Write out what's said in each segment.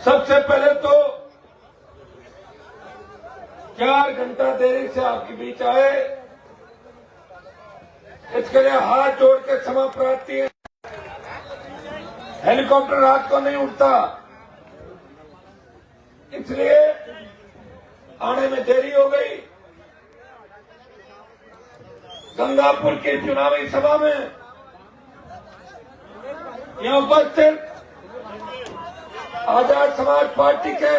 सबसे पहले तो 4 घंटा देरी से आपके बीच आए, इसके लिए हाथ जोड़ के क्षमा प्रार्थी है। हेलीकॉप्टर रात को नहीं उड़ता, इसलिए आने में देरी हो गई। गंगापुर की चुनावी सभा में यहां उपस्थित आजाद समाज पार्टी के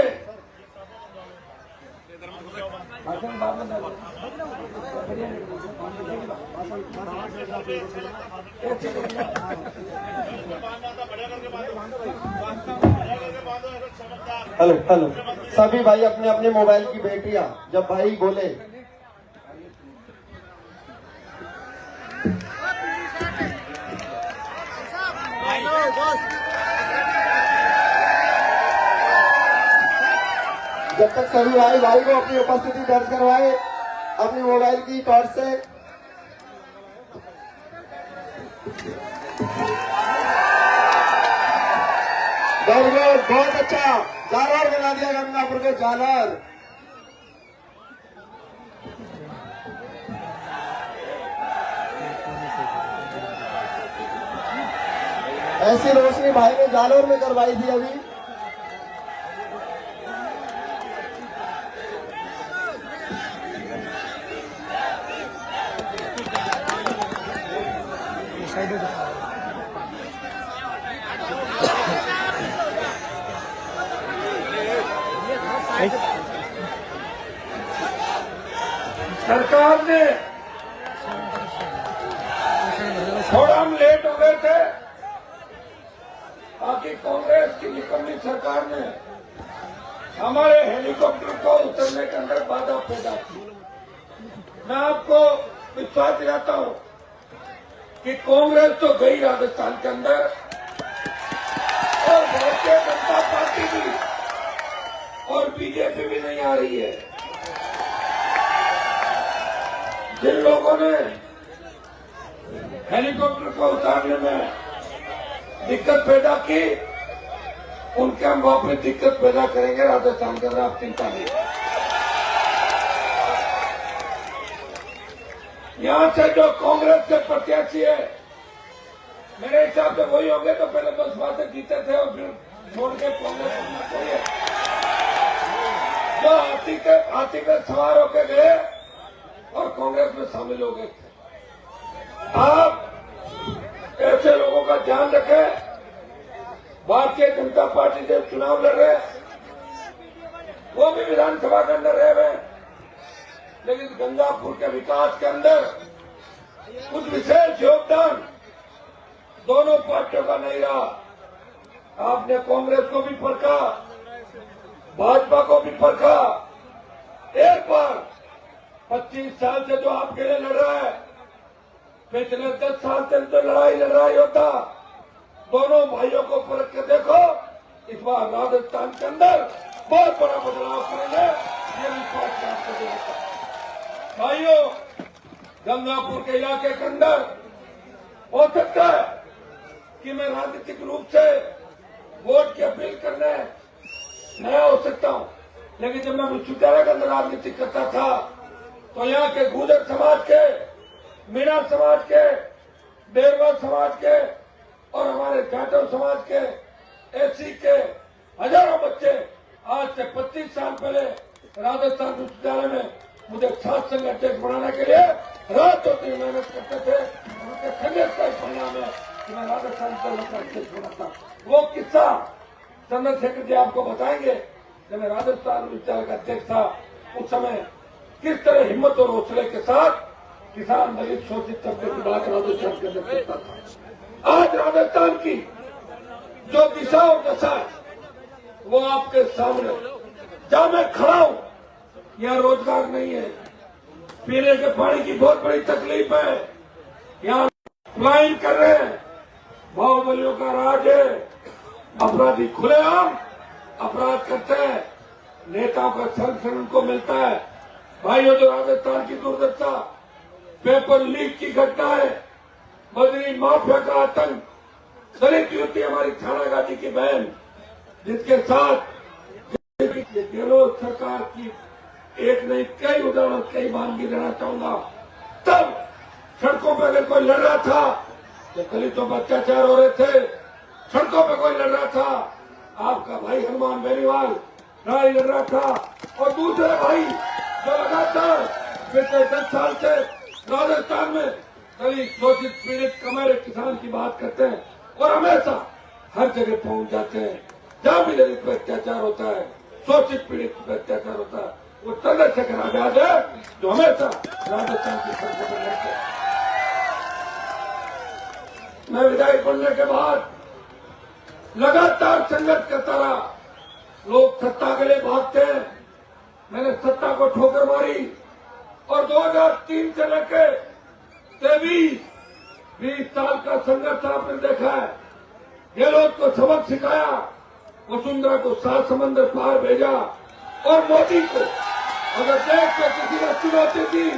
हेलो सभी भाई अपने अपने मोबाइल की बैटरियां जब भाई बोले जब तक सभी भाई को अपनी उपस्थिति दर्ज करवाए अपनी मोबाइल की टॉर्च से। बहुत अच्छा जालर बना दिया गंगापुर के जालर। ऐसी रोशनी भाई ने जालौर में करवाई थी अभी। सरकार ने थोड़ा हम लेट हो गए थे, बाकी कांग्रेस की निकम्मी सरकार ने हमारे हेलीकॉप्टर को उतरने के अंदर बाधा पैदा की। मैं आपको विश्वास दिलाता हूं कि कांग्रेस तो गई राजस्थान के अंदर और भारतीय जनता पार्टी भी और बीजेपी भी नहीं आ रही है। जिन लोगों ने हेलीकॉप्टर को उतारने में दिक्कत पैदा की, उनके हम वापस दिक्कत पैदा करेंगे राजस्थान के अंदर, आप चिंता नहीं। यहां से जो कांग्रेस के प्रत्याशी है, मेरे हिसाब से वही होंगे तो पहले 10 बातें जीते थे और फिर छोड़ के कांग्रेस कोई है जो हाथी पे सवार होके गए और कांग्रेस में शामिल हो गए। आप ऐसे लोगों का ध्यान रखें। भारतीय जनता पार्टी से चुनाव लड़ रहे, वो भी विधानसभा के अंदर रहे हुए, लेकिन गंगापुर के विकास के अंदर कुछ विशेष योगदान दोनों पार्टियों का नहीं रहा। आपने कांग्रेस को भी परखा, भाजपा को भी परखा। एक बार 25 साल से जो आपके लिए लड़ रहा है, पिछले 10 साल से जो लड़ाई होता, दोनों भाइयों को परख के देखो। इस बार राजस्थान के अंदर बहुत बड़ा बदलाव करेंगे, ये विश्वास आपको देता। भाइयों, गंगापुर के इलाके के अंदर हो सकता है कि मैं राजनीतिक रूप से वोट की अपील करने नया हो सकता हूं, लेकिन जब मैं विश्वविद्यालय के अंदर राजनीति करता था तो यहाँ के गुर्जर समाज के, मीणा समाज के, बेरवा समाज के और हमारे जाटव समाज के, एससी के हजारों बच्चे आज से 25 साल पहले राजस्थान विश्वविद्यालय में मुझे छात्र संघ अध्यक्ष बनाने के लिए रात और दिन मेहनत करते थे। उनके संघर्ष का परिणाम है कि मैं राजस्थान का अध्यक्ष बना था। वो किस्सा चंद्रशेखर जी आपको बताएंगे। जब मैं राजस्थान विश्वविद्यालय का अध्यक्ष था, उस समय किस तरह हिम्मत और हौसले के साथ किसान, दलित, शोषित तबके की बात राजस्थान के अंदर करता था। आज राजस्थान की जो दिशा और दशा है वो आपके सामने। जहां मैं खड़ा हूं यहाँ रोजगार नहीं है, पीने के पानी की बहुत बड़ी तकलीफ है, यहाँ पलायन कर रहे हैं, बाहुबलियों का राज है, अपराधी खुलेआम अपराध करते हैं, नेताओं का संरक्षण उनको मिलता है। भाइयों, जो राजस्थान की दुर्दशा, पेपर लीक की घटना है, बजरी माफिया का आतंक, दलित युवती हमारी थाना घाटी की बहन जिसके साथ ये गहलोत सरकार की एक नहीं कई उदाहरण कई मानगी देना चाहूंगा। तब सड़कों पर अगर कोई लड़ रहा था, जब दलितों पर अत्याचार हो रहे थे, सड़कों पर कोई लड़ रहा था, आपका भाई हनुमान बेनीवाल लड़ाई लड़ रहा था। और दूसरे भाई जो लगातार पिछले 10 साल से राजस्थान में दलित शोषित पीड़ित कमरे किसान की बात करते हैं और हमेशा हर जगह पहुंच जाते हैं जहां भी दलित पर अत्याचार होता है, शोषित पीड़ित पर अत्याचार होता है, वो चंद्रशेखर आजाद है जो हमेशा राजस्थान की सड़कों पर लड़ते हैं। मैं विधायक बनने के बाद लगातार संघर्ष करता रहा। लोग सत्ता के लिए भागते हैं, मैंने सत्ता को ठोकर मारी और 2003 से लेकर 20 साल का संघर्ष आपने देखा है। गहलोत को सबक सिखाया, वसुंधरा को 7 समंदर पार भेजा और मोदी को अगर देश में किसी ने चुनौती दी,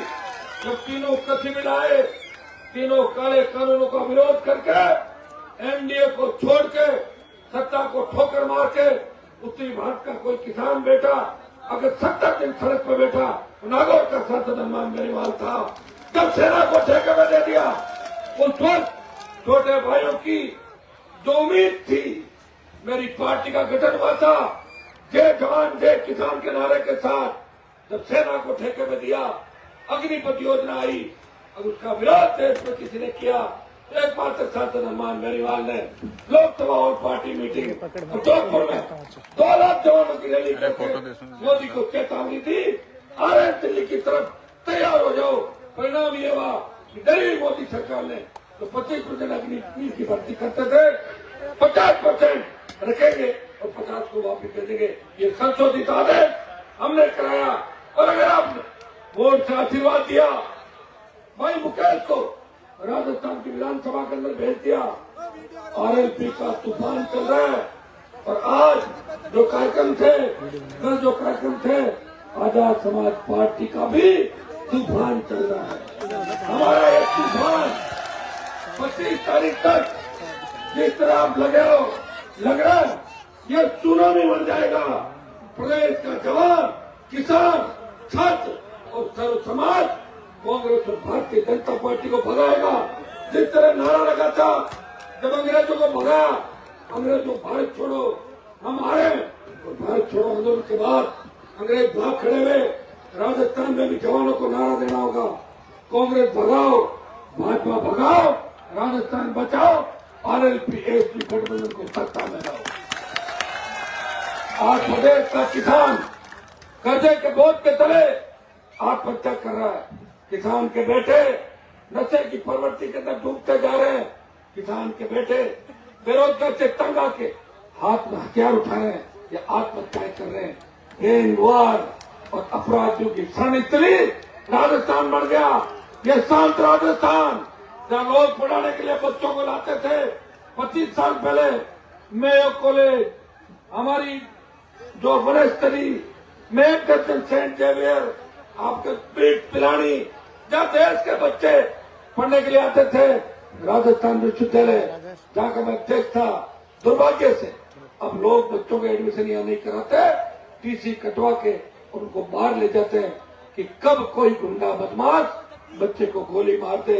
जब तीनों कथी मिलाए, तीनों काले कानूनों का विरोध करके एनडीए को छोड़ के सत्ता को ठोकर मार के उत्तरी भारत का कोई किसान बेटा अगर 70 दिन सड़क पर बैठा, नागौर का सांसद हनुमान बेनीवाल था, जब सेना को ठेके में दे दिया। उस वक्त छोटे भाइयों की जो उम्मीद थी, मेरी पार्टी का गठन हुआ था जय जवान जय किसान के नारे के साथ, जब सेना को ठेके में दिया, अग्निपथ योजना आई, अब उसका विरोध देश में किसी ने किया। एकमात्र सांसद हनुमान बेनीवाल ने लोकसभा और पार्टी मीटिंग जोधपुर में 2 लाख जवानों की रैली करके मोदी को चेतावनी दी, आ रहे दिल्ली की तरफ, तैयार हो जाओ। परिणाम ये हुआ कि डरी मोदी सरकार ने तो 25% अग्निवीर की भर्ती करते थे, 50% रखेंगे और 50 को वापिस दे देंगे। ये संशोधित आदेश हमने कराया। और अगर आपने वोट से आशीर्वाद दिया, भाई मुकेश को राजस्थान की विधानसभा के अंदर भेज दिया, आरएलपी का तूफान चल रहा है। और आज जो कार्यक्रम थे, कल जो कार्यक्रम थे, आजाद समाज पार्टी का भी तूफान चल रहा है। हमारा एक तूफान 25 तारीख तक जिस तरह आप लग रहा है, ये सुनामी बन जाएगा। प्रदेश का जवान, किसान, छात्र और सर्व समाज कांग्रेस और भारतीय जनता पार्टी को भगाएगा। जिस तरह नारा लगा था जब अंग्रेजों को भगाया, अंग्रेजों भारत छोड़ो, हम आए और भारत छोड़ो आंदोलन के बाद अंग्रेज भाग खड़े हुए। राजस्थान में भी जवानों को नारा देना होगा, कांग्रेस भगाओ, भाजपा भगाओ, राजस्थान बचाओ, आरएलपी एसपी गठबंधन को सत्ता में लाओ। आज प्रदेश का किसान कर्जे के बोझ के तले आत्महत्या कर रहा है। किसान के बेटे नशे की प्रवृत्ति के अंदर डूबते जा रहे हैं। किसान के बेटे बेरोजगार से तंग आके हाथ में हथियार उठा रहे हैं या आत्महत्याएं कर रहे हैं। गैंगवार और अपराधियों की शरणस्थली राजस्थान बन गया। ये शांत राजस्थान जहाँ लोग पढ़ाने के लिए बच्चों को लाते थे। 25 साल पहले मेयो कॉलेज, हमारी जो वनस्थली, मेघदर्शन, सेंट जेवियर, आपके पीठ पिलानी, जहाँ देश के बच्चे पढ़ने के लिए आते थे। राजस्थान विश्वविद्यालय जहाँ का मैं अध्यक्ष था, दुर्भाग्य से अब लोग बच्चों के एडमिशन यहाँ नहीं कराते, टीसी कटवा के उनको बाहर ले जाते हैं कि कब कोई गुंडा बदमाश बच्चे को गोली मार दे।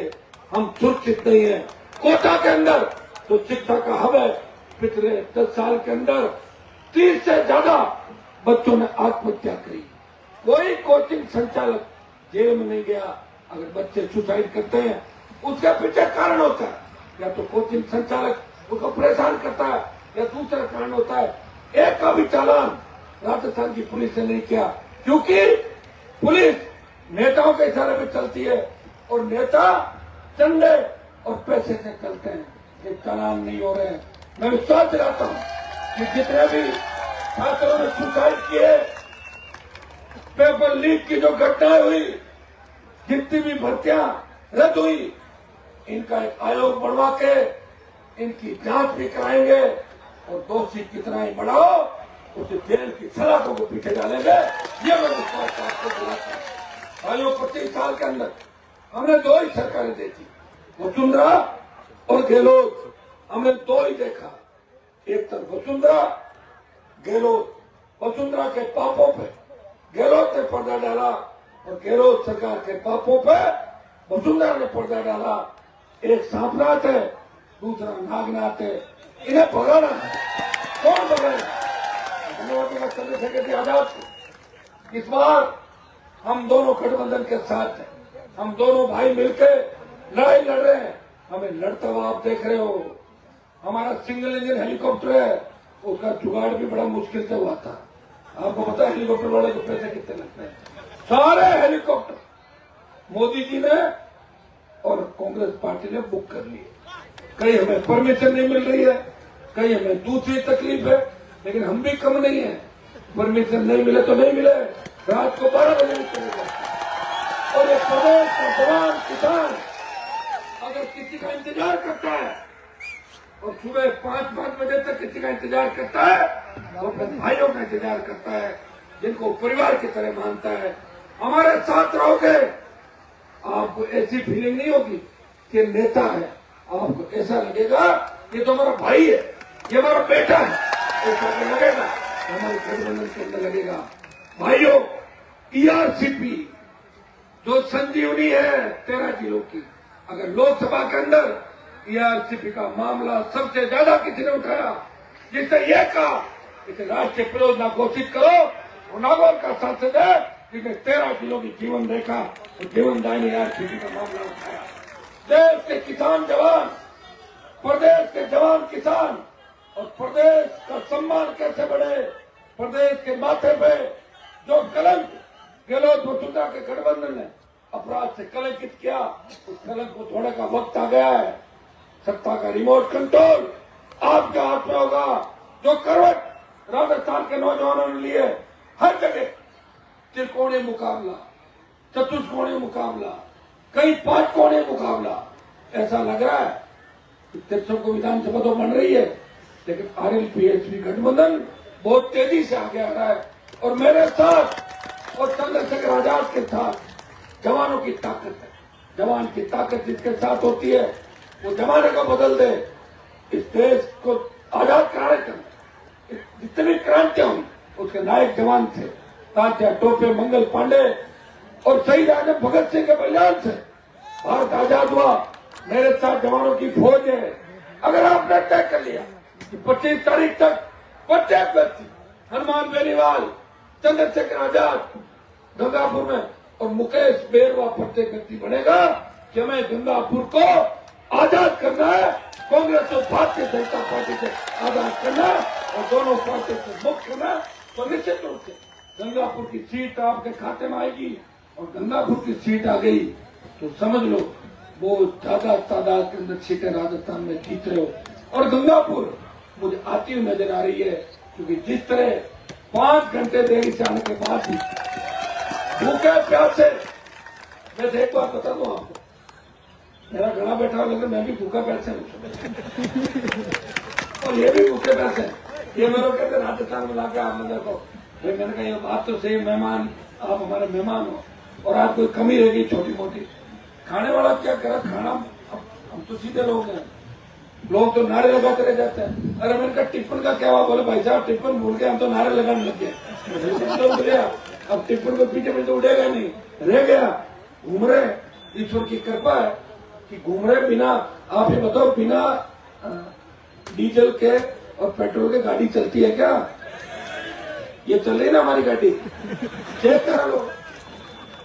हम सुरक्षित नहीं है। कोटा के अंदर तो शिक्षा का हब है। पिछले 10 साल के अंदर 30 से ज्यादा बच्चों ने आत्महत्या करी। कोई कोचिंग संचालक जेल में नहीं गया। अगर बच्चे सुसाइड करते हैं उसके पीछे कारण होता है, या तो कोचिंग संचालक उनको परेशान करता है या दूसरा कारण होता है। एक का भी चालान राजस्थान की पुलिस ने नहीं किया, क्योंकि पुलिस नेताओं के इशारे पे चलती है और नेता चंदे और पैसे से चलते हैं। ये चालान नहीं हो रहे हैं। मैं विश्वास दिलाता हूं कि जितने भी छात्रों ने सुसाइड किए, पेपर लीक की जो घटनाएं हुई, जितनी भी भर्तियां रद्द हुई, इनका एक आयोग बढ़वा के इनकी जांच भी कराएंगे और दोषी कितना ही बढ़ाओ उसे जेल की सलाखों को पीछे डालेंगे। ये मैं विश्वास आपको दिलाता हूं। भाइयों, 25 साल के अंदर हमने 2 ही सरकारें देखी, वसुंधरा और गहलोत। हमने 2 ही देखा। एक तरफ वसुंधरा गहलोत, वसुंधरा के पापों पे गहलोत ने पर्दा डाला और गहलोत सरकार के पापों पे वसुंधरा ने पर्दा डाला। एक सांपनाथ है, दूसरा नागनाथ है, इन्हें भगाना है। कौन भगाएगा? धन्यवाद चंद्रशेखर जी आजाद को। इस बार हम दोनों गठबंधन के साथ हैं, हम दोनों भाई मिलकर लड़ाई लड़ रहे हैं। हमें लड़ता हुआ आप देख रहे हो। हमारा सिंगल इंजन हेलीकॉप्टर है, उसका जुगाड़ भी बड़ा मुश्किल से हुआ था। आपको पता है हेलीकॉप्टर वाले को पैसे कितने लगते हैं? सारे हेलीकॉप्टर मोदी जी ने और कांग्रेस पार्टी ने बुक कर लिए। कहीं हमें परमिशन नहीं मिल रही है, कहीं हमें दूसरी तकलीफ है, लेकिन हम भी कम नहीं है। परमिशन नहीं मिले तो नहीं मिले, रात को 12 बजे निकलेगा। और एक प्रदेश का जवान किसान अगर किसी का इंतजार करता है और सुबह 5 बजे तक किसी का इंतजार करता है, वो अपने भाइयों का इंतजार करता है, जिनको परिवार की तरह मानता है। हमारे साथ रहोगे, आपको ऐसी फीलिंग नहीं होगी कि नेता है, आपको ऐसा लगेगा ये तो हमारा भाई है, ये हमारा बेटा है, ऐसा लगेगा। हमारे गठबंधन के अंदर लगेगा। भाइयों, ईआरसीपी जो संजीवनी है 13 जिलों की, अगर लोकसभा के अंदर ईआरसीपी का मामला सबसे ज्यादा किसी ने उठाया, जिसने ये कहा इसे राष्ट्रीय परियोजना घोषित करो, और नागौर का सांसद है जिसने 13 जिलों की जीवन रेखा और जीवन दायनी ईआरसीपी का मामला उठाया। देश के किसान जवान, प्रदेश के जवान किसान और प्रदेश का सम्मान कैसे बढ़े, प्रदेश के माथे पे जो कलंक गहलोत वसुंधरा के गठबंधन ने अपराध से कलंकित किया, उस कलंक को धोने का वक्त आ गया है। सत्ता का रिमोट कंट्रोल आपके हाथ में होगा। जो करवट राजस्थान के नौजवानों ने लिए, हर जगह त्रिकोणीय मुकाबला, चतुष्कोणीय मुकाबला, कई 5 कोणीय मुकाबला। ऐसा लग रहा है कि तिरसों को विधानसभा तो बन रही है, लेकिन आरएलपी-एसपी गठबंधन बहुत तेजी से आगे आ रहा है। और मेरे साथ और चंद्रशेखर आजाद के साथ जवानों की ताकत है। जवान की ताकत जिसके साथ होती है वो जमाने को बदल दे, इस देश को आजाद कराने का। जितनी क्रांतियां हुई उसके नायक जवान थे, तात्या टोपे, मंगल पांडे और शहीद आजम भगत सिंह के बलिदान से भारत आजाद हुआ। मेरे साथ जवानों की फौज है। अगर आपने तय कर लिया कि 25 तारीख तक प्रत्येक व्यक्ति हनुमान बेनीवाल, चंद्रशेखर आजाद गंगापुर में और मुकेश बेरवा प्रत्येक व्यक्ति बनेगा कि हमें गंगापुर को आजाद करना है, कांग्रेस और भारतीय जनता पार्टी से आजाद करना है और दोनों पार्टी से मुक्त करना है, तो निश्चित रूप से गंगापुर की सीट आपके खाते में आएगी। और गंगापुर की सीट आ गई तो समझ लो बहुत ज्यादा तादाद के अंदर सीटें राजस्थान में जीत रहे हो। और गंगापुर मुझे आती हुई नजर आ रही है, क्योंकि जिस तरह 5 घंटे देरी से आने के बाद भी भूखे प्यासे, मैं एक बात बता दूं आपको, मेरा घड़ा बैठा हुआ लेकिन मैं भी भूखा प्यासे हूँ और ये भी भूखे प्यासे हैं। ये मेरे कहते राजस्थान में लाके आप मेरे को, मैंने कहा ये बात तो सही, मेहमान आप हमारे मेहमान हो और आप कोई कमी रहेगी छोटी मोटी। खाने वाला क्या करा, खाना हम तो सीधे लोग हैं, लोग तो नारे लगाते रह जाते हैं। अरे मैंने कहा टिप्पण का क्या हुआ? बोले भाई साहब टिप्पण भूल गए, हम तो नारे लगाने लग गए। अब टिप्पण को पीछे में तो उड़ेगा नहीं, रह गया। घूम रहे, ईश्वर की कृपा है कि घूम रहे बिना, आप ये बताओ बिना डीजल के और पेट्रोल के गाड़ी चलती है क्या? ये चल रही ना हमारी गाड़ी, चेक करा लो।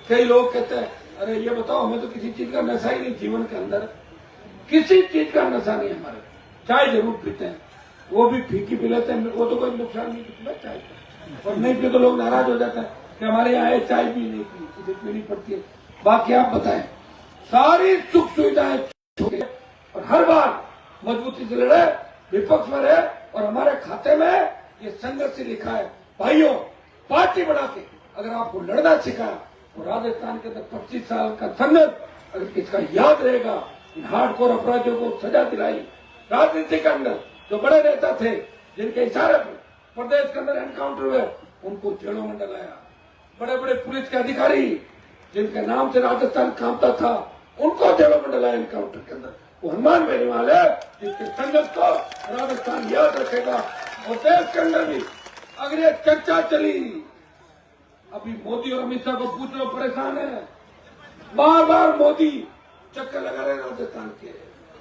कई लोग कहते हैं अरे ये बताओ हमें तो किसी चीज का नशा ही नहीं, जीवन के अंदर किसी चीज का नशा नहीं हमारे। चाय जरूर पीते हैं, वो भी फीकी पी लेते हैं, वो तो कोई नुकसान नहीं करता चाय का। और नहीं पी तो लोग नाराज हो जाते हैं कि हमारे यहाँ चाय भी नहीं पी, पीनी पड़ती है। बाकी आप बताएं, सारी सुख सुविधाएं छोड़े और हर बार मजबूती से लड़े, विपक्ष में रहे और हमारे खाते में ये संघर्ष लिखा है। भाइयों, पार्टी बना के अगर आपको लड़ना सिखाया तो राजस्थान के अंदर 25 साल का संघर्ष अगर किसका याद रहेगा, इन हार्डकोर अपराधियों को सजा दिलाई, राजनीति के अंदर जो बड़े नेता थे जिनके इशारे पर प्रदेश के अंदर एनकाउंटर हुए उनको जेलों में डलाया, बड़े बड़े पुलिस के अधिकारी जिनके नाम से राजस्थान कांपता था उनको जेलों में डलाया एनकाउंटर के अंदर। वो हनुमान बेनीवाल है जिसके संघर्ष को राजस्थान याद रखेगा और देश के अंदर भी अगर ये चर्चा चली, अभी मोदी और अमित शाह को पूछ लो, परेशान है, बार बार मोदी चक्कर लगा रहे राजस्थान के।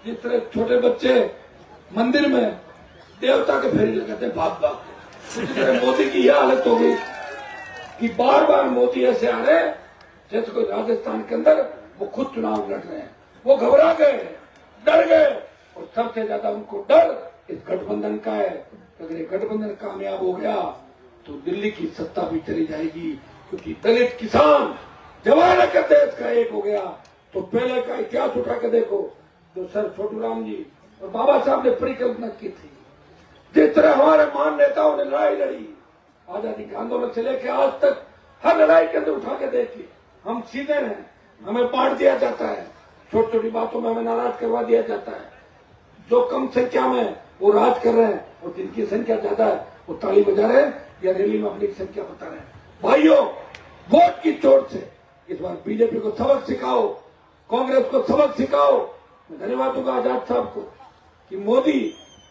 जिस तरह छोटे बच्चे मंदिर में देवता के फेरी लगाते भाग भाग, उसी तरह मोदी की यह हालत हो गई कि बार बार मोदी ऐसे आ रहे जैसे कोई राजस्थान के अंदर वो खुद चुनाव लड़ रहे हैं। वो घबरा गए, डर गए, और सबसे ज्यादा उनको डर इस गठबंधन का है। अगर ये गठबंधन कामयाब हो गया तो दिल्ली की सत्ता भी चली जाएगी, क्योंकि दलित किसान जवान के देश का एक हो गया। तो पहले का इतिहास उठा के देखो, जो सर छोटू राम जी और बाबा साहब ने परिकल्पना की थी, जिस तरह हमारे महान नेताओं ने लड़ाई लड़ी आजादी के आंदोलन से लेकर आज तक, हर लड़ाई के अंदर उठा के देखिए, हम सीधे हैं, हमें बांट दिया जाता है, छोटी छोटी बातों में हमें नाराज करवा दिया जाता है। जो कम संख्या में वो राज कर रहे हैं और जिनकी संख्या ज्यादा है वो ताली बजा रहे हैं या रैली में अपनी संख्या बता रहे हैं। भाइयों, वोट की चोट से इस बार बीजेपी को सबक सिखाओ, कांग्रेस को सबक सिखाओ। मैं धन्यवाद दूंगा आजाद साहब को कि मोदी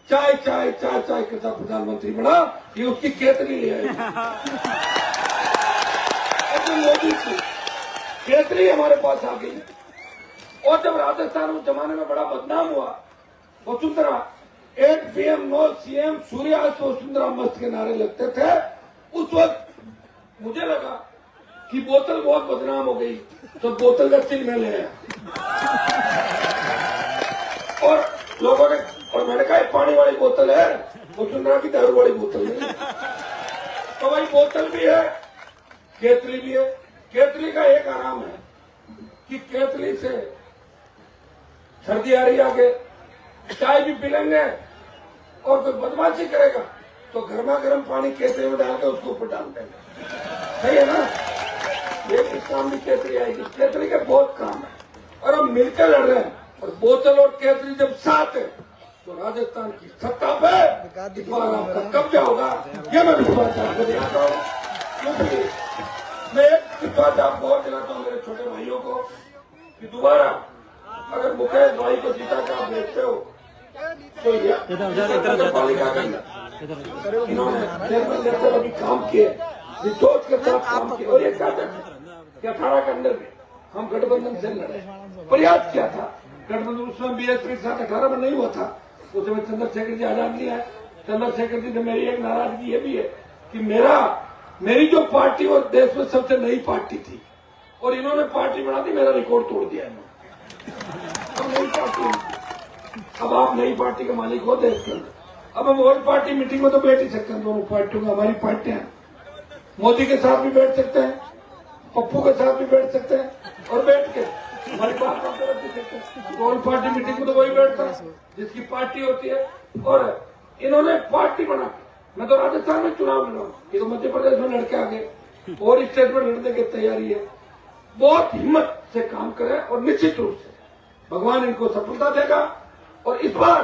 चाय चाय चाय चाय करता प्रधानमंत्री बना, ये उसकी केतली ले आई। मोदी की केतली हमारे पास आ गई। और जब राजस्थान उस जमाने में बड़ा बदनाम हुआ, वसुंधरा 8 PM नो CM सूर्यास्त वसुंधरा मस्त के नारे लगते थे, उस वक्त मुझे लगा कि बोतल बहुत बदनाम हो गई, तो बोतल का चिन्ह में ले आया और लोगों ने, और मैंने कहा पानी वाली बोतल है, वसुंधरा की दारू वाली बोतल नहीं। तो भाई बोतल भी है, केतली भी है। केतली का एक आराम है कि केतली से सर्दी आ रही आगे, चाय भी पी लेंगे, और कोई बदमाशी करेगा तो गर्मा गर्म पानी केतली में डाल के उसके ऊपर डाल देंगे। सही है ना? ये किस काम की केतली आएगी? केतली के बहुत काम है, और हम मिलकर लड़ रहे हैं। और बोतल और केतली जब साथ है तो राजस्थान की सत्ता पे इस बार आपका कब्जा होगा, ये मैं विश्वास आपको दिलाता हूँ। क्योंकि मैं एक विश्वास आपको और दिलाता हूँ मेरे छोटे भाइयों को कि दोबारा अगर मुकेश भाई को जीता के आप देखते हो तो नगर पालिका के अंदर इन्होंने अभी काम किए, जोश के साथ काम किए। और ये चाहते थे कि 18 के अंदर भी हम गठबंधन से लड़े, प्रयास किया था। गठबंधन उसमें बीएसपी के साथ 18 में नहीं हुआ था, उस समय चंद्रशेखर जी आजाद नहीं आए। चंद्रशेखर जी से मेरी एक नाराजगी ये भी है कि मेरी जो पार्टी वो देश में सबसे नई पार्टी थी, और इन्होंने पार्टी बना दी, मेरा रिकॉर्ड तोड़ दिया इन्होंने। अब नई पार्टी, अब आप नई पार्टी के मालिक हो देश के अंदर। अब हम ओल्ड पार्टी मीटिंग में तो बैठ ही सकते हैं, दोनों पार्टियों में हमारी पार्टियां हैं। मोदी के साथ भी बैठ सकते हैं, पप्पू के साथ भी बैठ सकते हैं, और बैठ के हमारी बात कर सकते हैं। ओल्ड पार्टी मीटिंग में तो वही बैठता है जिसकी पार्टी होती है। और इन्होंने पार्टी बना, मैं तो राजस्थान में चुनाव लड़ा, ये तो मध्य प्रदेश में लड़के आ गए, और स्टेट में लड़ने की तैयारी है। बहुत हिम्मत से काम करें, और निश्चित रूप से भगवान इनको सफलता देगा। और इस बार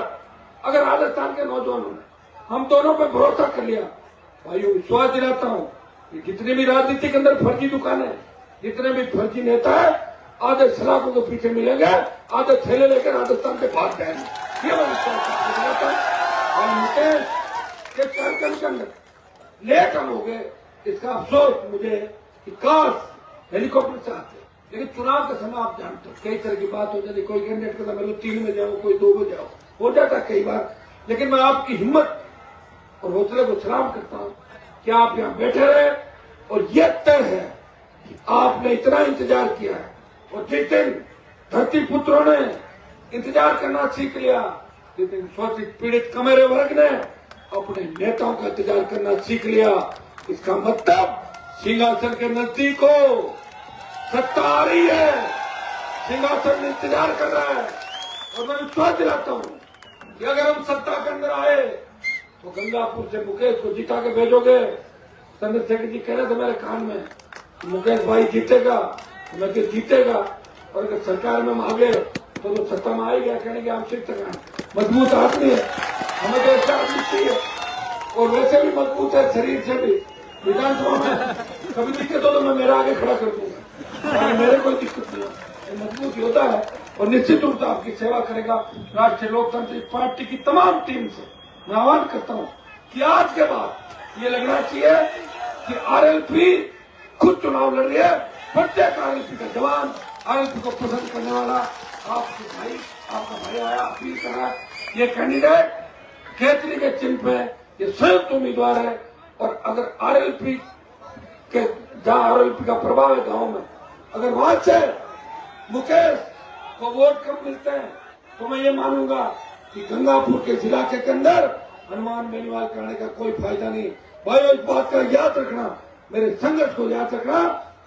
अगर राजस्थान के नौजवानों ने हम दोनों पर भरोसा कर लिया, भाइयों विश्वास दिलाता हूं कि जितने भी राजनीति के अंदर फर्जी दुकानें, जितने भी फर्जी नेता है, आधे सलाखों के पीछे मिलेंगे, आधे थैले लेकर राजस्थान से भाग जाएंगे। ये मैं विश्वास दिलाता हूं। और मुकेश के कार्यक्रम के अंदर लेट हम हो गए, इसका अफसोस मुझे कि काश हेलीकॉप्टर से आते। लेकिन चुनाव का समय आप जानते हो, कई तरह की बात हो जाती, कोई कैंडिडेट कहता मैं 3 में जाऊं, कोई 2 में जाओ, हो जाता कई बार। लेकिन मैं आपकी हिम्मत और हौसले को सलाम करता हूं कि आप यहाँ बैठे रहे, और ये तय है कि आपने इतना इंतजार किया है। और जिस दिन धरती पुत्रों ने इंतजार करना सीख लिया, जिस दिन शोषित पीड़ित कमेरे वर्ग ने अपने नेताओं का इंतजार करना सीख लिया, इसका मतलब सिंहासन के नजदीक हो, सत्ता आ रही है, सिंहासन इंतजार कर रहा है। और मैं विश्वास दिलाता हूं कि अगर हम सत्ता के अंदर आए तो गंगापुर से मुकेश को जिता के भेजोगे। चंद्रशेखर जी कह रहे थे मेरे कान में, मुकेश भाई जीतेगा, मैं कि जीतेगा, और अगर सरकार में हम आ गए तो सत्ता में आएगा, कहने की आवश्यकता है। मजबूत आदमी है, हमें तो ऐसा आदमी चाहिए, और वैसे भी मजबूत है शरीर से भी। विधानसभा में कभी दिक्कत हो तो मैं मेरा आगे खड़ा कर दूंगा, मेरे कोई दिक्कत नहीं है। मजबूत योद्धा है, और निश्चित रूप से आपकी सेवा करेगा। राष्ट्रीय लोकतांत्रिक पार्टी की तमाम टीम से मैं आह्वान करता हूं कि आज के बाद ये लगना चाहिए कि आरएलपी खुद चुनाव लड़ रही है। प्रत्येक आरएलपी का जवान, आरएलपी को पसंद करने वाला आपका भाई आया, अपील कर रहा है। ये कैंडिडेट खेतरी के चिन्ह पे ये संयुक्त उम्मीदवार है। और अगर आरएलपी के जहां आरएलपी का प्रभाव है गांव में, अगर वहां से मुकेश को वोट कम मिलते हैं तो मैं ये मानूंगा कि गंगापुर के इलाके के अंदर हनुमान बेनीवाल करने का कोई फायदा नहीं। भाई इस बात का याद रखना, मेरे संघर्ष को याद रखना।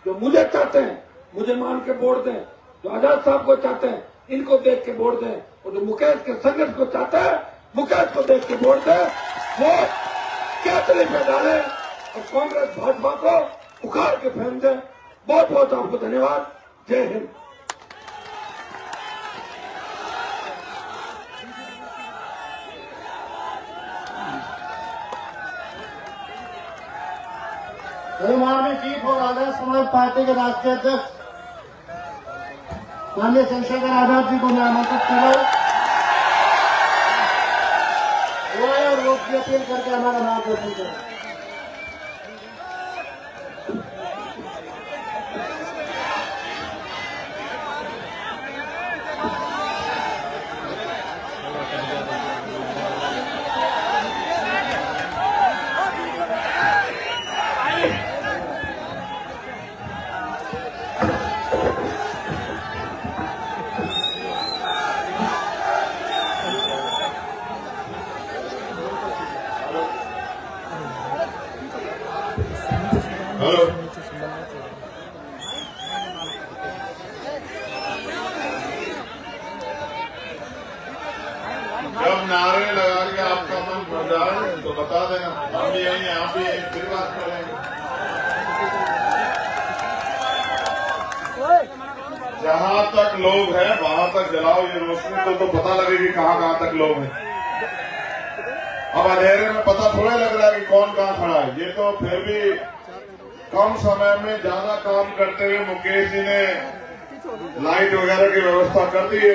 जो मुझे चाहते हैं मुझे मान के वोट दें, जो आजाद साहब को चाहते हैं इनको देख के वोट दें, और जो मुकेश के संघर्ष को चाहते हैं मुकेश को देख के वोट दें। वोट कैतरी पे डालें और कांग्रेस भाजपा को उखाड़ के फेंक दें। बहुत बहुत आपको धन्यवाद। जय हिंद। माननीय चीफ और आजाद समाज पार्टी के राष्ट्रीय अध्यक्ष माननीय चंद्रशेखर आजाद जी को मैं आमंत्रित कर रहा हूँ। वो आए और वोट की अपील करके हमारा मार्गदर्शन करें। हेलो, जब नारे लगा के आपका मन भर जाए तो बता देना, हम भी यही हैं, आप भी यहीं, फिर बात करेंगे। जहां तक लोग हैं वहां तक जलाओ ये रोशनी, तो पता लगेगी कहां कहां तक लोग हैं। अब अंधेरे में पता थोड़ा लग रहा है कि कौन कहां खड़ा है। ये तो फिर भी कम समय में ज्यादा काम करते हुए मुकेश जी ने लाइट वगैरह की व्यवस्था कर दी है।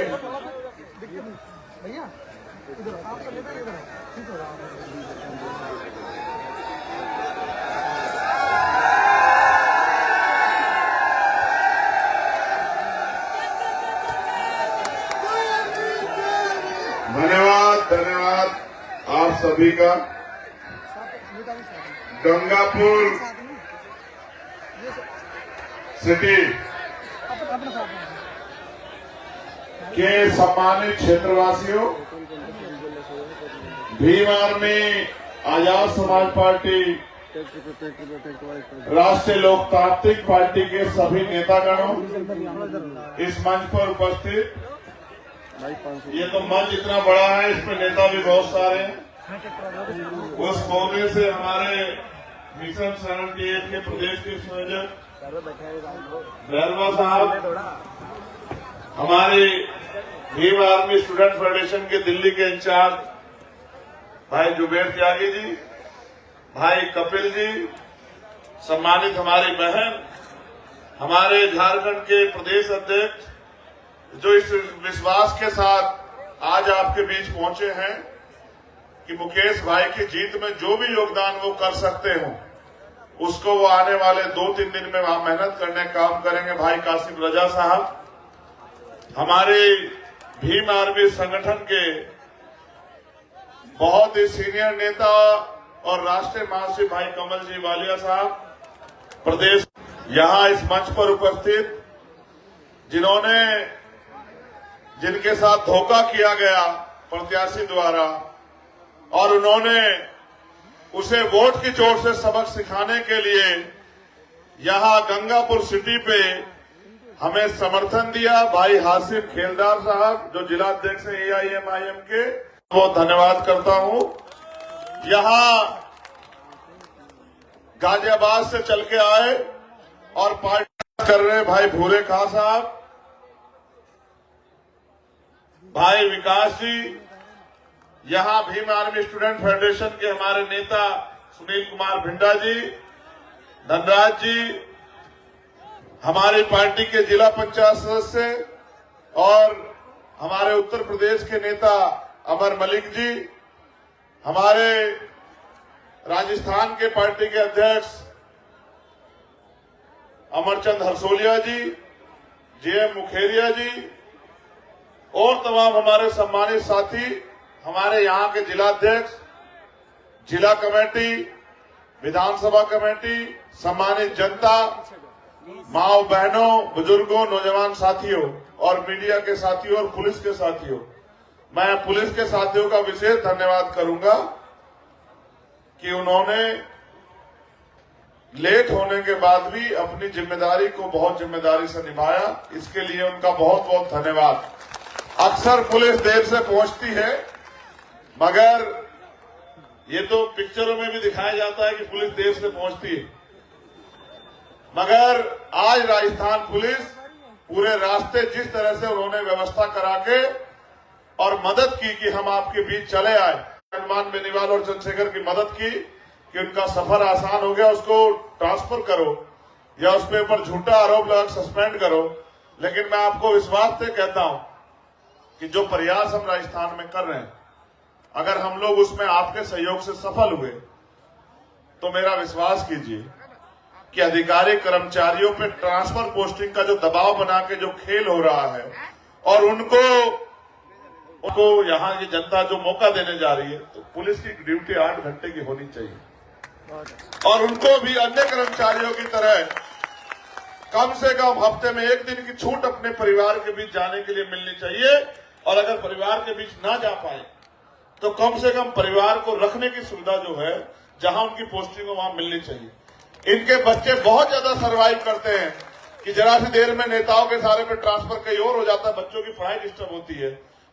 धन्यवाद आप सभी का। गंगापुर सिटी के सम्मानित क्षेत्रवासियों, भीम आर्मी, आजाद समाज पार्टी, राष्ट्रीय लोकतांत्रिक पार्टी के सभी नेतागणों, इस मंच पर उपस्थित, ये तो मंच इतना बड़ा है, इसमें नेता भी बहुत सारे हैं। उस कोने से हमारे मिशन 78 के प्रदेश के संयोजक बैरवा साहब, हमारे भीम आर्मी स्टूडेंट फेडरेशन के दिल्ली के इंचार्ज भाई जुबेर त्यागी जी, भाई कपिल जी, सम्मानित हमारी बहन, हमारे झारखंड के प्रदेश अध्यक्ष, जो इस विश्वास के साथ आज आपके बीच पहुंचे हैं कि मुकेश भाई की जीत में जो भी योगदान वो कर सकते हो उसको वो आने वाले 2-3 दिन में वहां मेहनत करने का काम करेंगे। भाई कासिम रजा साहब, हमारे भीम आर्मी संगठन के बहुत ही सीनियर नेता और राष्ट्रीय महासचिव भाई कमल जी वालिया साहब, प्रदेश यहां इस मंच पर उपस्थित, जिनके साथ धोखा किया गया प्रत्याशी द्वारा और उन्होंने उसे वोट की चोट से सबक सिखाने के लिए यहां गंगापुर सिटी पे हमें समर्थन दिया। भाई हासिम खेलदार साहब, जो जिलाध्यक्ष है AIMIM के, बहुत धन्यवाद करता हूं। यहां गाजियाबाद से चल के आए और पार्टी कर रहे भाई भूरे खां साहब, भाई विकास जी, यहां भीम आर्मी स्टूडेंट फेडरेशन के हमारे नेता सुनील कुमार भिंडा जी, धनराज जी, हमारी पार्टी के जिला पंचायत सदस्य और हमारे उत्तर प्रदेश के नेता अमर मलिक जी, हमारे राजस्थान के पार्टी के अध्यक्ष अमरचंद हरसोलिया जी, जेएम मुखेरिया जी और तमाम हमारे सम्मानित साथी, हमारे यहाँ के जिलाध्यक्ष, जिला कमेटी, विधानसभा कमेटी, सम्मानित जनता, माओ बहनों, बुजुर्गों, नौजवान साथियों और मीडिया के साथियों और पुलिस के साथियों, मैं पुलिस के साथियों का विशेष धन्यवाद करूंगा कि उन्होंने लेट होने के बाद भी अपनी जिम्मेदारी को बहुत जिम्मेदारी से निभाया। इसके लिए उनका बहुत बहुत धन्यवाद। अक्सर पुलिस देर से पहुंचती है, मगर ये तो पिक्चरों में भी दिखाया जाता है कि पुलिस देर से पहुंचती है, मगर आज राजस्थान पुलिस पूरे रास्ते जिस तरह से उन्होंने व्यवस्था करा के और मदद की कि हम आपके बीच चले आए, हनुमान बेनीवाल और चंद्रशेखर की मदद की कि उनका सफर आसान हो गया, उसको ट्रांसफर करो या उसके ऊपर झूठा आरोप लगा सस्पेंड करो। लेकिन मैं आपको विश्वास से कहता हूं कि जो प्रयास हम राजस्थान में कर रहे हैं, अगर हम लोग उसमें आपके सहयोग से सफल हुए तो मेरा विश्वास कीजिए कि अधिकारी कर्मचारियों पे ट्रांसफर पोस्टिंग का जो दबाव बना के जो खेल हो रहा है और उनको यहाँ की जनता जो मौका देने जा रही है, तो पुलिस की ड्यूटी 8 घंटे की होनी चाहिए और उनको भी अन्य कर्मचारियों की तरह कम से कम हफ्ते में 1 दिन की छूट अपने परिवार के बीच जाने के लिए मिलनी चाहिए। और अगर परिवार के बीच ना जा पाए तो कम से कम परिवार को रखने की सुविधा जो है, जहां उनकी पोस्टिंग हो वहां मिलनी चाहिए। इनके बच्चे बहुत ज्यादा सर्वाइव करते हैं कि जरा सी देर में नेताओं के सारे पे ट्रांसफर कहीं और हो जाता है, बच्चों की पढ़ाई डिस्टर्ब होती है।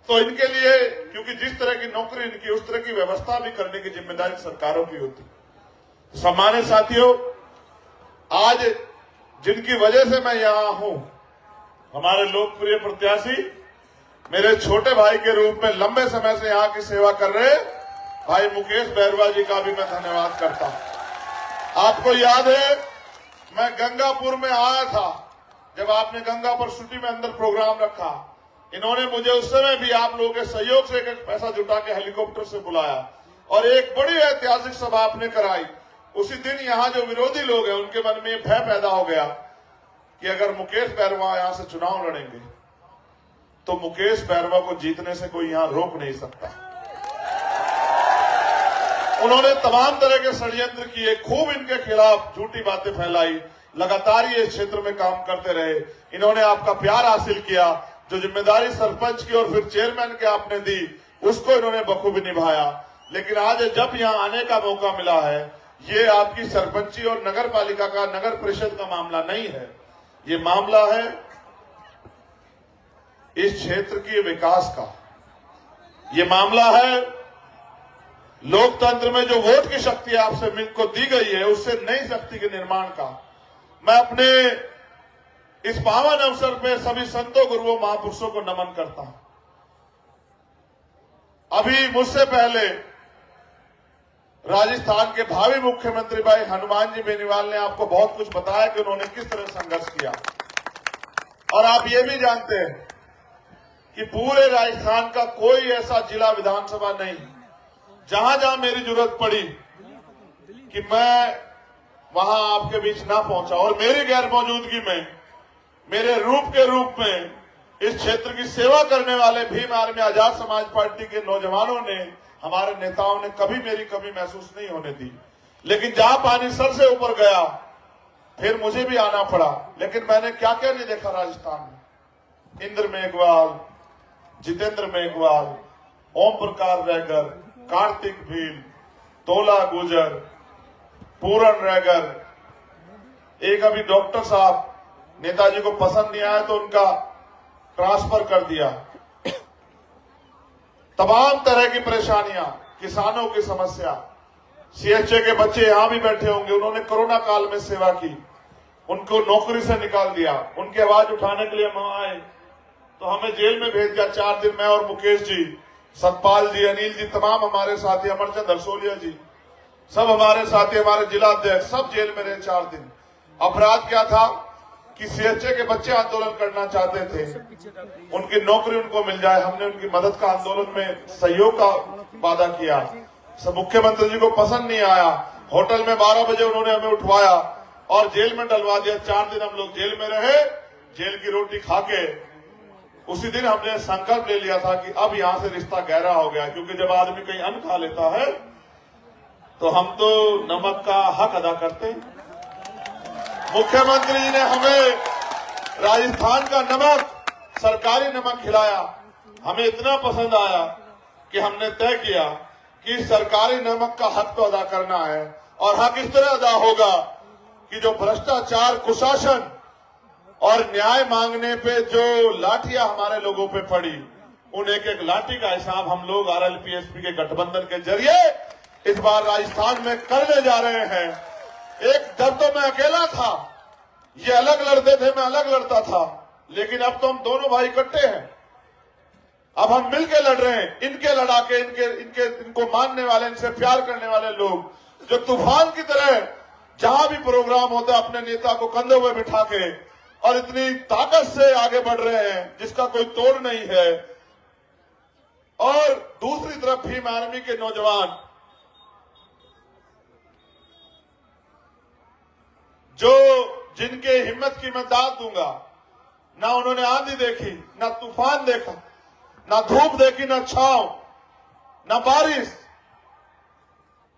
तो इनके लिए, क्योंकि जिस तरह की नौकरी इनकी, उस तरह की व्यवस्था भी करने की जिम्मेदारी सरकारों की होती है। सम्मानित साथियों, आज जिनकी वजह से मैं यहां हूं, हमारे लोकप्रिय प्रत्याशी, मेरे छोटे भाई के रूप में लंबे समय से यहां की सेवा कर रहे भाई मुकेश बैरवा जी का भी मैं धन्यवाद करता हूं। आपको याद है, मैं गंगापुर में आया था जब आपने गंगापुर सिटी में अंदर प्रोग्राम रखा। इन्होंने मुझे उस समय भी आप लोगों के सहयोग से एक पैसा जुटा के हेलीकॉप्टर से बुलाया और एक बड़ी ऐतिहासिक सभा आपने कराई। उसी दिन यहाँ जो विरोधी लोग हैं उनके मन में भय पैदा हो गया कि अगर मुकेश बैरवा यहां से चुनाव लड़ेंगे तो मुकेश बैरवा को जीतने से कोई यहां रोक नहीं सकता। उन्होंने तमाम तरह के षड्यंत्र किए, खूब इनके खिलाफ झूठी बातें फैलाई, लगातार ये इस क्षेत्र में काम करते रहे। इन्होंने आपका प्यार हासिल किया, जो जिम्मेदारी सरपंच की और फिर चेयरमैन के आपने दी, उसको इन्होंने बखूबी निभाया। लेकिन आज जब यहां आने का मौका मिला है, ये आपकी सरपंची और नगर पालिका का, नगर परिषद का मामला नहीं है, ये मामला है इस क्षेत्र के विकास का। ये मामला है लोकतंत्र में जो वोट की शक्ति आपसे को दी गई है, उससे नई शक्ति के निर्माण का। मैं अपने इस पावन अवसर पे सभी संतों, गुरुओं, महापुरुषों को नमन करता हूं। अभी मुझसे पहले राजस्थान के भावी मुख्यमंत्री भाई हनुमान जी बेनीवाल ने आपको बहुत कुछ बताया कि उन्होंने किस तरह संघर्ष किया। और आप ये भी जानते हैं कि पूरे राजस्थान का कोई ऐसा जिला विधानसभा नहीं जहां जहां मेरी जरूरत पड़ी कि मैं वहां आपके बीच ना पहुंचा। और मेरी गैर मौजूदगी में, मेरे रूप के रूप में इस क्षेत्र की सेवा करने वाले भीम आर्मी आजाद समाज पार्टी के नौजवानों ने, हमारे नेताओं ने कभी मेरी कमी महसूस नहीं होने दी। लेकिन जहां पानी सर से ऊपर गया फिर मुझे भी आना पड़ा। लेकिन मैंने क्या क्या नहीं देखा राजस्थान में। इंद्र मेघवाल, जितेंद्र मेघवाल, ओम प्रकाश रैगर, कार्तिक भील, तोला गुजर, पूरन रैगर, एक अभी डॉक्टर साहब नेताजी को पसंद नहीं आया तो उनका ट्रांसफर कर दिया। तमाम तरह की परेशानियां, किसानों की समस्या, सीएचए के बच्चे यहां भी बैठे होंगे, उन्होंने कोरोना काल में सेवा की, उनको नौकरी से निकाल दिया। उनकी आवाज उठाने के लिए हम आए तो हमें जेल में भेज दिया 4 दिन। मैं और मुकेश जी, सतपाल जी, अनिल जी, तमाम हमारे साथी, अमरचंद हरसोलिया जी, सब हमारे साथी, हमारे जिला अध्यक्ष, सब जेल में रहे 4 दिन। अपराध क्या था कि सीएचए के बच्चे आंदोलन करना चाहते थे, उनकी नौकरी उनको मिल जाए। हमने उनकी मदद का, आंदोलन में सहयोग का वादा किया। मुख्यमंत्री जी को पसंद नहीं आया। होटल में 12 बजे उन्होंने हमें उठवाया और जेल में डलवा दिया। 4 दिन हम लोग जेल में रहे, जेल की रोटी खा के। उसी दिन हमने संकल्प ले लिया था कि अब यहां से रिश्ता गहरा हो गया, क्योंकि जब आदमी कहीं अन्न खा लेता है तो हम तो नमक का हक अदा करते हैं। मुख्यमंत्री जी ने हमें राजस्थान का नमक, सरकारी नमक खिलाया। हमें इतना पसंद आया कि हमने तय किया कि सरकारी नमक का हक तो अदा करना है। और हक इस तरह अदा होगा कि जो भ्रष्टाचार, कुशासन और न्याय मांगने पे जो लाठियां हमारे लोगों पे पड़ी, उन एक एक लाठी का हिसाब हम लोग आरएलपी-एसपी के गठबंधन के जरिए इस बार राजस्थान में करने जा रहे हैं। जब तो मैं अकेला था, ये अलग लड़ते थे, मैं अलग लड़ता था, लेकिन अब तो हम दोनों भाई इकट्ठे हैं। अब हम मिलके लड़ रहे हैं। इनके लड़ाके, इनको मानने वाले, इनसे प्यार करने वाले लोग जो तूफान की तरह जहां भी प्रोग्राम होता है अपने नेता को कंधे में बिठा के और इतनी ताकत से आगे बढ़ रहे हैं जिसका कोई तोड़ नहीं है। और दूसरी तरफ भीम आर्मी के नौजवान जिनके हिम्मत की मैं दाद दूंगा। ना उन्होंने आंधी देखी, ना तूफान देखा, ना धूप देखी, ना छांव, ना बारिश,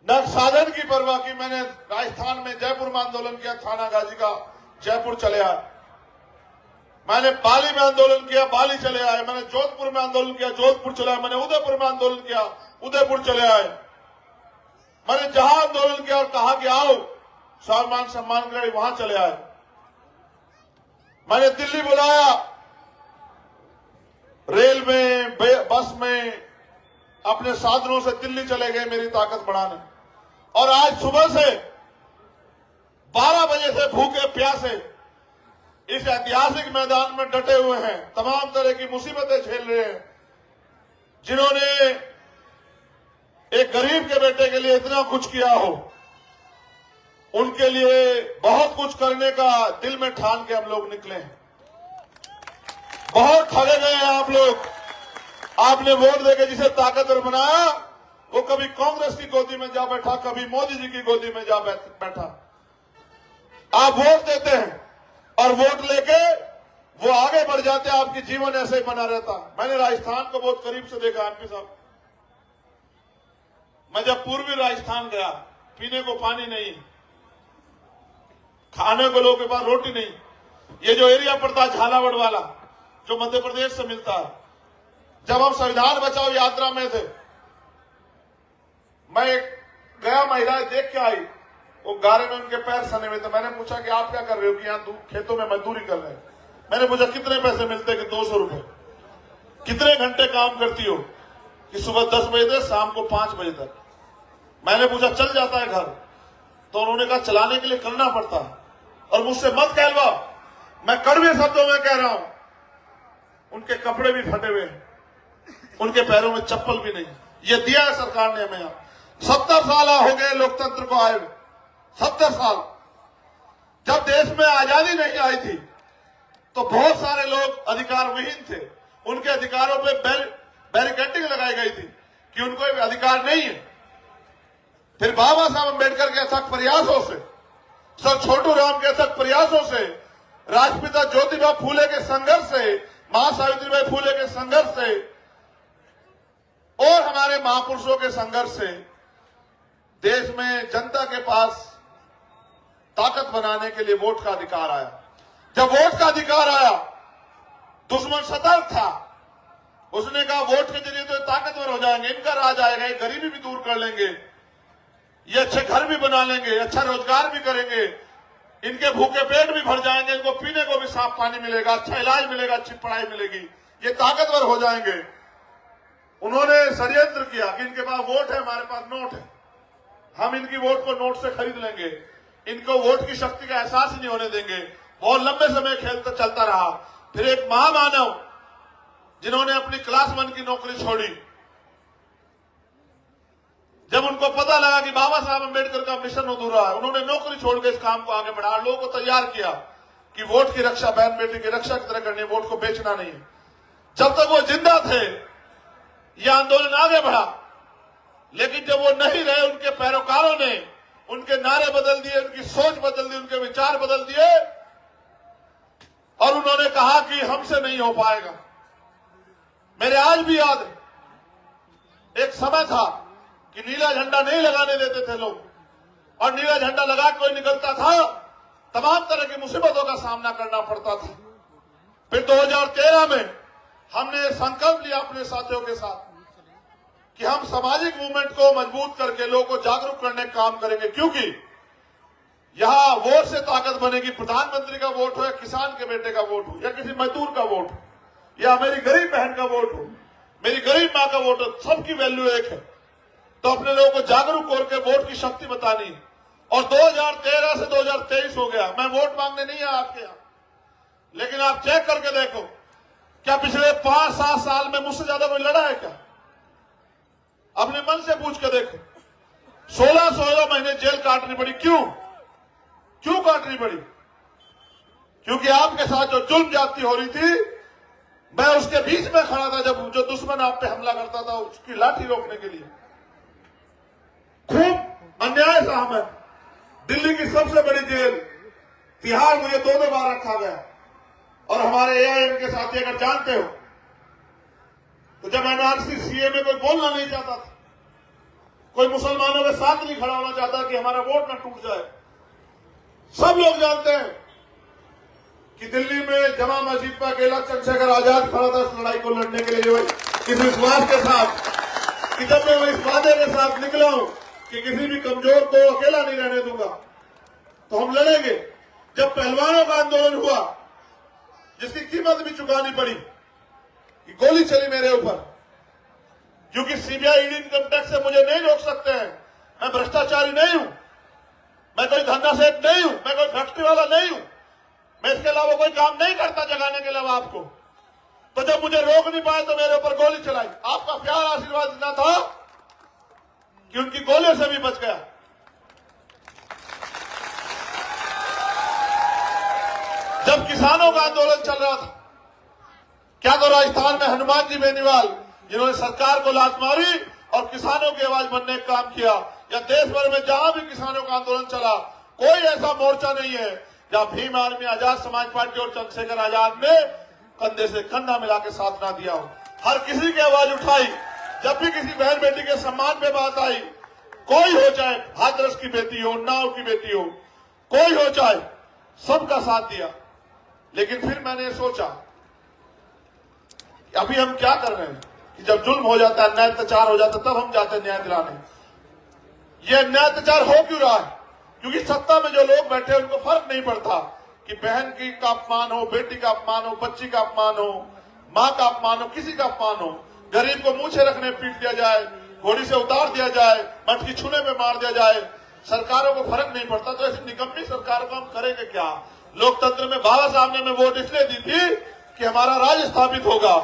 न साधन की परवाह की। मैंने राजस्थान में जयपुर में आंदोलन किया, थाना गाजी का, जयपुर चले आए। मैंने पाली में आंदोलन किया, पाली चले आए। मैंने जोधपुर में आंदोलन किया, जोधपुर चले आए। मैंने उदयपुर में आंदोलन किया, उदयपुर चले आए। मैंने जहां आंदोलन किया और कहा कि आओ स्वाभिमान सम्मान करे, वहां चले आए। मैंने दिल्ली बुलाया, रेल में, बस में, अपने साधनों से दिल्ली चले गए मेरी ताकत बढ़ाने। और आज सुबह से 12 बजे से भूखे प्यासे इस ऐतिहासिक मैदान में डटे हुए हैं। तमाम तरह की मुसीबतें झेल रहे हैं। जिन्होंने एक गरीब के बेटे के लिए इतना कुछ किया हो, उनके लिए बहुत कुछ करने का दिल में ठान के हम लोग निकले हैं। बहुत ठगे गए हैं आप लोग। आपने वोट देके जिसे ताकतवर बनाया, वो कभी कांग्रेस की गोदी में जा बैठा, कभी मोदी जी की गोदी में जा बैठा। आप वोट देते हैं और वोट लेके वो आगे बढ़ जाते हैं, आपकी जीवन ऐसे ही बना रहता। मैंने राजस्थान को बहुत करीब से देखा एमपी साहब। मैं जब पूर्वी राजस्थान गया, पीने को पानी नहीं, खाने को लोगों के पास रोटी नहीं। ये जो एरिया पड़ता है झालावाड़ वाला, जो मध्य प्रदेश से मिलता है, जब हम संविधान बचाओ यात्रा में थे, मैं गया, महिलाएं देख के आई, वो गारे में उनके पैर सने हुए थे। मैंने पूछा कि आप क्या कर रहे हो? कि यहाँ खेतों में मजदूरी कर रहे हैं। मैंने पूछा कितने पैसे मिलते? कि 200 रुपए। कितने घंटे काम करती हो? कि सुबह 10 बजे से शाम को 5 बजे तक। मैंने पूछा चल जाता है घर? तो उन्होंने कहा चलाने के लिए करना पड़ता है। और मुझसे मत कहलवाओ, मैं कड़वे शब्दों में कह रहा हूं। उनके कपड़े भी फटे हुए हैं, उनके पैरों में चप्पल भी नहीं। ये दिया है सरकार ने हमें। यहां 70 साल हो गए लोकतंत्र को आए हुए, 70 साल। जब देश में आजादी नहीं आई थी तो बहुत सारे लोग अधिकार विहीन थे। उनके अधिकारों पे बैरिकेडिंग लगाई गई थी कि उनको अधिकार नहीं है। फिर बाबा साहब अम्बेडकर के अथक प्रयासों से, सर छोटू राम के अथक प्रयासों से, राष्ट्रपिता ज्योतिबा फूले के संघर्ष से, मां सावित्रीबाई फूले के संघर्ष से और हमारे महापुरुषों के संघर्ष से देश में जनता के पास ताकत बनाने के लिए वोट का अधिकार आया। जब वोट का अधिकार आया, दुश्मन सतर्क था। उसने कहा वोट के जरिए तो ताकतवर हो जाएंगे, इनका राज आएगा, ये गरीबी भी दूर कर लेंगे, ये अच्छे घर भी बना लेंगे, अच्छा रोजगार भी करेंगे, इनके भूखे पेट भी भर जाएंगे, इनको पीने को भी साफ पानी मिलेगा, अच्छा इलाज मिलेगा, अच्छी पढ़ाई मिलेगी, ये ताकतवर हो जाएंगे। उन्होंने षड्यंत्र किया कि इनके पास वोट है, हमारे पास नोट है, हम इनकी वोट को नोट से खरीद लेंगे, इनको वोट की शक्ति का एहसास ही नहीं होने देंगे। बहुत लंबे समय खेलता चलता रहा। फिर एक महामानव जिन्होंने अपनी क्लास 1 की नौकरी छोड़ी, जब उनको पता लगा कि बाबा साहब अम्बेडकर का मिशन अधूरा है, उन्होंने नौकरी छोड़ के इस काम को आगे बढ़ा, लोगों को तैयार किया कि वोट की रक्षा बहन बेटी की रक्षा की तरह करनी है, वोट को बेचना नहीं है। जब तक वो जिंदा थे, यह आंदोलन आगे बढ़ा। लेकिन जब वो नहीं रहे, उनके पैरोकारों ने उनके नारे बदल दिए, उनकी सोच बदल दी, उनके विचार बदल दिए और उन्होंने कहा कि हमसे नहीं हो पाएगा। मेरे आज भी याद है, एक समय था कि नीला झंडा नहीं लगाने देते थे लोग, और नीला झंडा लगा कोई निकलता था, तमाम तरह की मुसीबतों का सामना करना पड़ता था। फिर 2013 में हमने संकल्प लिया अपने साथियों के साथ कि हम सामाजिक मूवमेंट को मजबूत करके लोगों को जागरूक करने का काम करेंगे, क्योंकि यहां वोट से ताकत बनेगी। प्रधानमंत्री का वोट हो या किसान के बेटे का वोट हो या किसी मजदूर का वोट हो या मेरी गरीब बहन का वोट हो, मेरी गरीब मां का वोट हो, सबकी वैल्यू एक है। तो अपने लोगों को जागरूक करके वोट की शक्ति बतानी है। और 2013 से 2023 हो गया, मैं वोट मांगने नहीं आया आपके यहां, लेकिन आप चेक करके देखो, क्या पिछले 5-7 साल में मुझसे ज्यादा कोई लड़ा है क्या? अपने मन से पूछ के देखो। 16 महीने जेल काटनी पड़ी। क्यों काटनी पड़ी? क्योंकि आपके साथ जो जुल्म ज्यादती हो रही थी, मैं उसके बीच में खड़ा था जब जो दुश्मन आप पे हमला करता था उसकी लाठी रोकने के लिए। खूब अन्याय सहा मैं। दिल्ली की सबसे बड़ी जेल तिहाड़ मुझे 2 बार रखा गया। और हमारे एआईएम के साथी अगर जानते हो, तो जब एनआरसी सीए में कोई बोलना नहीं चाहता था, कोई मुसलमानों के साथ नहीं खड़ा होना चाहता कि हमारा वोट ना टूट जाए। सब लोग जानते हैं कि दिल्ली में जमा मस्जिद पर अकेला चंद्रशेखर आजाद खड़ा था इस लड़ाई को लड़ने के लिए, इस विश्वास के साथ कि जब मैं इस वादे के साथ निकला हूं कि किसी भी कमजोर को अकेला नहीं रहने दूंगा, तो हम लड़ेंगे। जब पहलवानों का आंदोलन हुआ, जिसकी कीमत भी चुकानी पड़ी कि गोली चली मेरे ऊपर, क्योंकि सीबीआई ईडी इनकम टैक्स से मुझे नहीं रोक सकते हैं। मैं भ्रष्टाचारी नहीं हूं, मैं कोई धंधा सेठ नहीं हूं, मैं कोई फैक्ट्री वाला नहीं हूं, मैं इसके अलावा कोई काम नहीं करता जगाने के अलावा आपको। तो जब मुझे रोक नहीं पाए तो मेरे ऊपर गोली चलाई। आपका प्यार आशीर्वाद इतना था कि उनकी गोली से भी बच गया। जब किसानों का आंदोलन चल रहा था, क्या तो राजस्थान में हनुमान जी बेनीवाल, जिन्होंने सरकार को लात मारी और किसानों की आवाज बनने का काम किया, या देश भर में जहां भी किसानों का आंदोलन चला, कोई ऐसा मोर्चा नहीं है जहां भीम आर्मी, आजाद समाज पार्टी और चंद्रशेखर आजाद ने कंधे से कंधा मिला के साथ ना दिया हो। हर किसी की आवाज उठाई। जब भी किसी बहन बेटी के सम्मान पे बात आई, कोई हो चाहे हाथरस की बेटी हो, उन्नाव की बेटी हो, कोई हो चाहे, सबका साथ दिया। लेकिन फिर मैंने सोचा कि अभी हम क्या कर रहे हैं कि जब जुल्म हो जाता है, अन्याय अत्याचार हो जाता है, तब हम जाते हैं न्याय दिलाने। ये अन्याय अत्याचार हो क्यों रहा है? क्योंकि सत्ता में जो लोग बैठे हैं उनको फर्क नहीं पड़ता कि बहन की का अपमान हो, बेटी का अपमान हो, बच्ची का अपमान हो, मां का अपमान हो, किसी का अपमान हो। गरीब को मुंह से रखने पीट दिया जाए, घोड़ी से उतार दिया जाए, मटकी छूने में मार दिया जाए, सरकारों को फर्क नहीं पड़ता। तो ऐसी निकम्मी सरकार को हम करेंगे क्या? लोकतंत्र में बाबा साहब ने हमें वोट इसलिए दी थी कि हमारा राज स्थापित होगा।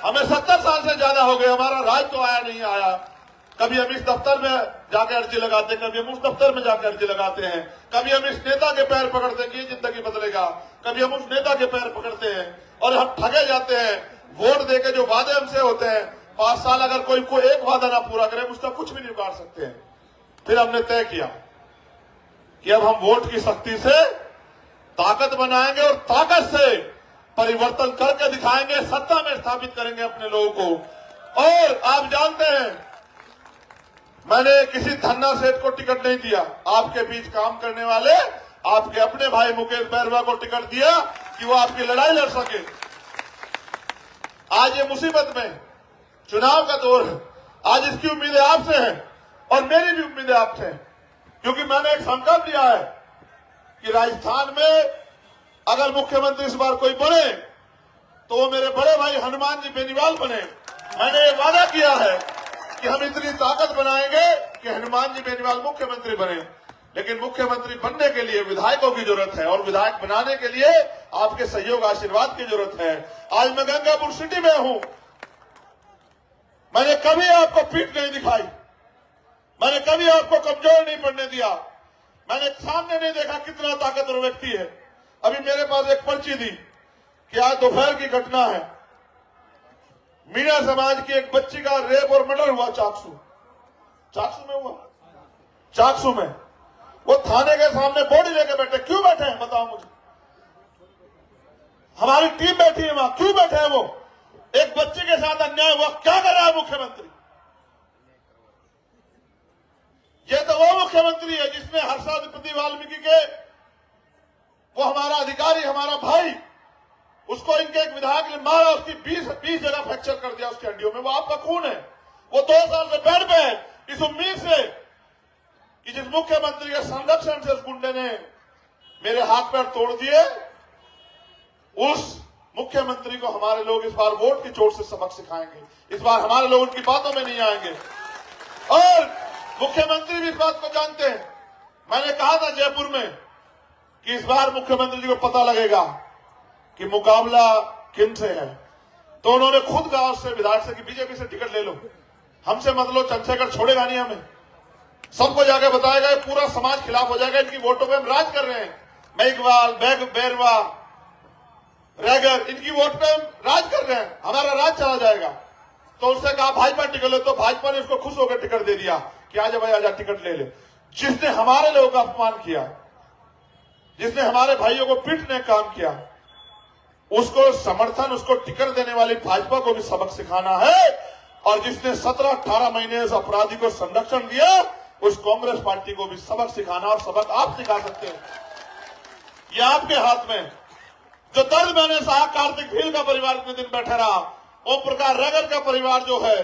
हमें 70 साल से ज्यादा हो गए, हमारा राज तो आया नहीं आया। कभी हम इस दफ्तर में जाकर अर्जी लगाते हैं, कभी हम उस दफ्तर में जाकर अर्जी लगाते हैं, कभी हम इस नेता के पैर पकड़ते हैं कि ये जिंदगी बदलेगा, कभी हम उस नेता के पैर पकड़ते हैं और हम ठगे जाते हैं। वोट देके जो वादे हमसे होते हैं, 5 साल अगर कोई एक वादा ना पूरा करे, उसका कुछ भी नहीं उतार सकते हैं। फिर हमने तय किया कि अब हम वोट की शक्ति से ताकत बनाएंगे और ताकत से परिवर्तन करके दिखाएंगे, सत्ता में स्थापित करेंगे अपने लोगों को। और आप जानते हैं, मैंने किसी धन्ना सेठ को टिकट नहीं दिया। आपके बीच काम करने वाले आपके अपने भाई मुकेश बैरवा को टिकट दिया कि वो आपकी लड़ाई लड़ सके। आज ये मुसीबत में चुनाव का दौर है, आज इसकी उम्मीदें आपसे हैं और मेरी भी उम्मीदें आपसे हैं, क्योंकि मैंने एक संकल्प लिया है कि राजस्थान में अगर मुख्यमंत्री इस बार कोई बने तो वो मेरे बड़े भाई हनुमान जी बेनीवाल बने। मैंने ये वादा किया है कि हम इतनी ताकत बनाएंगे कि हनुमान जी बेनीवाल मुख्यमंत्री बने। लेकिन मुख्यमंत्री बनने के लिए विधायकों की जरूरत है और विधायक बनाने के लिए आपके सहयोग आशीर्वाद की जरूरत है। आज मैं गंगापुर सिटी में हूं, मैंने कभी आपको पीठ नहीं दिखाई, मैंने कभी आपको कमजोर नहीं पड़ने दिया, मैंने सामने नहीं देखा कितना ताकतवर व्यक्ति है। अभी मेरे पास एक पर्ची दी कि आज दोपहर की घटना है, मीणा समाज की एक बच्ची का रेप और मर्डर हुआ चाकसू। चाकसू में हुआ, चाकसू में वो थाने के सामने बॉडी लेके बैठे। क्यों बैठे हैं बताओ मुझे? हमारी टीम बैठी है वहां, क्यों बैठे हैं वो? एक बच्चे के साथ अन्याय हुआ, क्या कर रहा है मुख्यमंत्री? ये तो वो मुख्यमंत्री है जिसने हर्षाधिपति वाल्मीकि के, वो हमारा अधिकारी, हमारा भाई, उसको इनके एक विधायक ने मारा, उसकी 20 जगह फ्रैक्चर कर दिया उसकी हड्डियों में। वो आपका खून है। वो 2 साल से बेड पे है इस उम्मीद से कि जिस मुख्यमंत्री के संरक्षण से उस गुंडे ने मेरे हाथ पैर तोड़ दिए, उस मुख्यमंत्री को हमारे लोग इस बार वोट की चोट से सबक सिखाएंगे। इस बार हमारे लोग उनकी बातों में नहीं आएंगे। और मुख्यमंत्री भी इस बात को जानते हैं। मैंने कहा था जयपुर में कि इस बार मुख्यमंत्री जी को पता लगेगा कि मुकाबला किन से है। तो उन्होंने खुद कहा उससे, विधायक से, कि बीजेपी से टिकट ले लो, हमसे मत लो, चंद्रशेखर छोड़ेगा नहीं हमें। सबको जाकर बताएगा, पूरा समाज खिलाफ हो जाएगा, इनकी वोटों पे हम राज कर रहे हैं। मेघवाल, बैरवा, रैगर, इनकी वोट पे हम राज कर रहे हैं, हमारा राज चला जाएगा। तो उसने कहा भाजपा टिकट ले, तो भाजपा ने उसको खुश होकर टिकट दे दिया कि आजा भाई आजा, टिकट ले ले। जिसने हमारे लोगों का अपमान किया, जिसने हमारे भाइयों को पीटने का काम किया, उसको समर्थन, उसको टिकट देने वाली भाजपा को भी सबक सिखाना है। और जिसने 17-18 महीने उस अपराधी को संरक्षण दिया, उस कांग्रेस पार्टी को भी सबक सिखाना। और सबक आप सिखा सकते हैं, ये आपके हाथ में। जो दर्द मैंने सहा, कार्तिक भील का परिवार इतने दिन बैठा रहा, ओम प्रकाश रैगर का परिवार जो है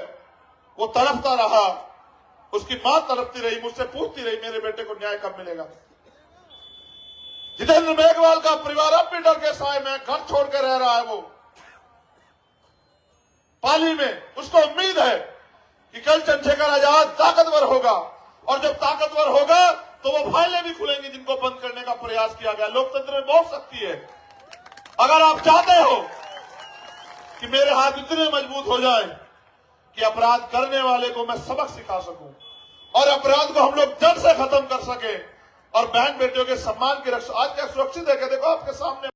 वो तड़पता रहा, उसकी मां तड़पती रही, मुझसे पूछती रही मेरे बेटे को न्याय कब मिलेगा। जितेंद्र मेघवाल का परिवार अब भी डर के साए में घर छोड़ के रह रहा है, वो पाली में। उसको उम्मीद है कि कल चंद्रशेखर आजाद ताकतवर होगा, और जब ताकतवर होगा तो वो फाइलें भी खुलेंगी जिनको बंद करने का प्रयास किया गया। लोकतंत्र में बहुत शक्ति है। अगर आप चाहते हो कि मेरे हाथ इतने मजबूत हो जाए कि अपराध करने वाले को मैं सबक सिखा सकूं, और अपराध को हम लोग जड़ से खत्म कर सके, और बहन बेटियों के सम्मान की रक्षा। आज क्या सुरक्षित है कि देखो आपके सामने